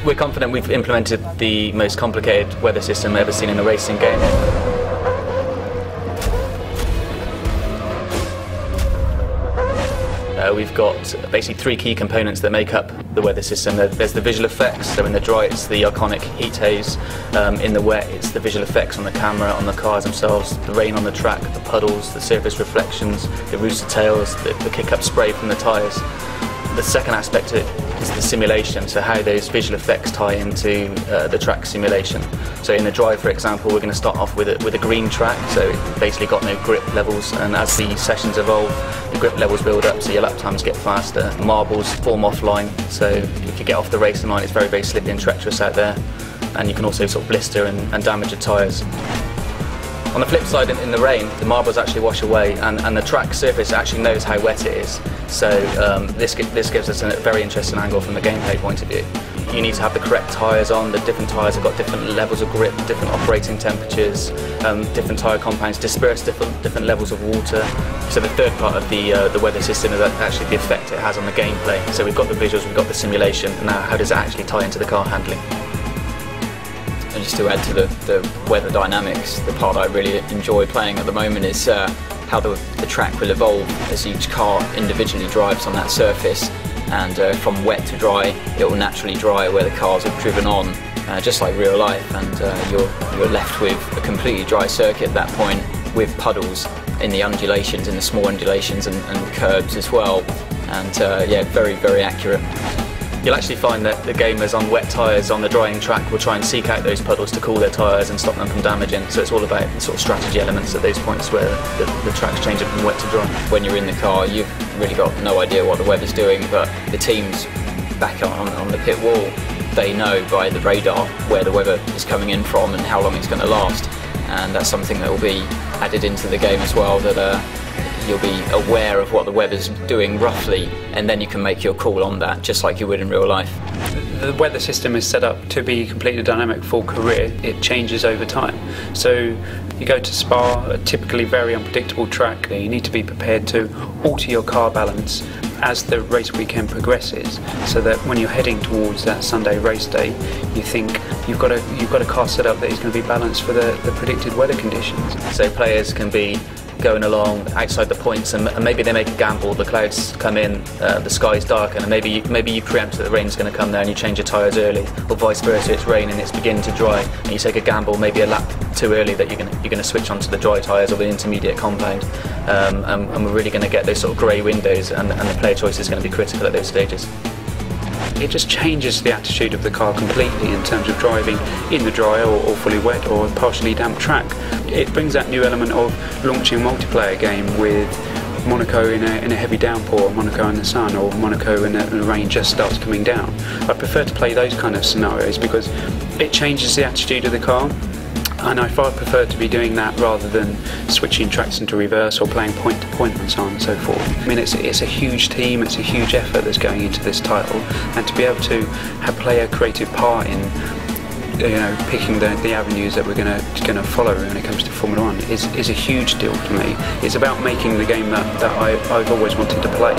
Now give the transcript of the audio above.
We're confident we've implemented the most complicated weather system ever seen in a racing game. We've got basically three key components that make up the weather system. There's the visual effects, so in the dry it's the iconic heat haze, in the wet it's the visual effects on the camera, on the cars themselves, the rain on the track, the puddles, the surface reflections, the rooster tails, the kick-up spray from the tyres. The second aspect of it is the simulation, so how those visual effects tie into the track simulation. So in the dry, for example, we're going to start off with a green track, so it's basically got no grip levels, and as the sessions evolve, the grip levels build up, so your lap times get faster. Marbles form offline, so if you get off the racing line, it's very, very slippy and treacherous out there, and you can also sort of blister and damage your tyres. On the flip side, in the rain, the marbles actually wash away, and the track surface actually knows how wet it is. So this gives us a very interesting angle from the gameplay point of view. You need to have the correct tyres on. The different tyres have got different levels of grip, different operating temperatures, different tyre compounds disperse different levels of water. So the third part of the weather system is actually the effect it has on the gameplay. So we've got the visuals, we've got the simulation, and now how does it actually tie into the car handling? And just to add to the weather dynamics, the part I really enjoy playing at the moment is how the track will evolve as each car individually drives on that surface, and from wet to dry it will naturally dry where the cars have driven on, just like real life, and you're left with a completely dry circuit at that point with puddles in the undulations, in the small undulations and curbs as well, and yeah, very, very accurate. You'll actually find that the gamers on wet tyres on the drying track will try and seek out those puddles to cool their tyres and stop them from damaging. So it's all about the sort of strategy elements at those points where the track's changing from wet to dry. When you're in the car, you've really got no idea what the weather's doing, but the teams back on the pit wall, they know by the radar where the weather is coming in from and how long it's going to last. And that's something that will be added into the game as well, that you'll be aware of what the weather's doing roughly, and then you can make your call on that just like you would in real life. The weather system is set up to be completely dynamic for career. It changes over time. So you go to Spa, a typically very unpredictable track. You need to be prepared to alter your car balance as the race weekend progresses, so that when you're heading towards that Sunday race day, you think you've got a car set up that is going to be balanced for the predicted weather conditions. So players can be going along outside the points, and maybe they make a gamble, the clouds come in, the sky's dark, and maybe you preempt that the rain's going to come there and you change your tyres early, or vice versa, it's raining, it's beginning to dry, and you take a gamble maybe a lap too early that you're going to switch onto the dry tyres or the intermediate compound, and we're really going to get those sort of grey windows, and the player choice is going to be critical at those stages. It just changes the attitude of the car completely in terms of driving in the dry or fully wet or partially damp track. It brings that new element of launching a multiplayer game with Monaco in a heavy downpour, Monaco in the sun, or Monaco when the rain just starts coming down. I prefer to play those kind of scenarios because it changes the attitude of the car. And I far prefer to be doing that rather than switching tracks into reverse or playing point to point and so on and so forth. I mean, it's a huge team, it's a huge effort that's going into this title, and to be able to play a creative part in, you know, picking the avenues that we're going to follow when it comes to Formula 1 is a huge deal to me. It's about making the game that I've always wanted to play.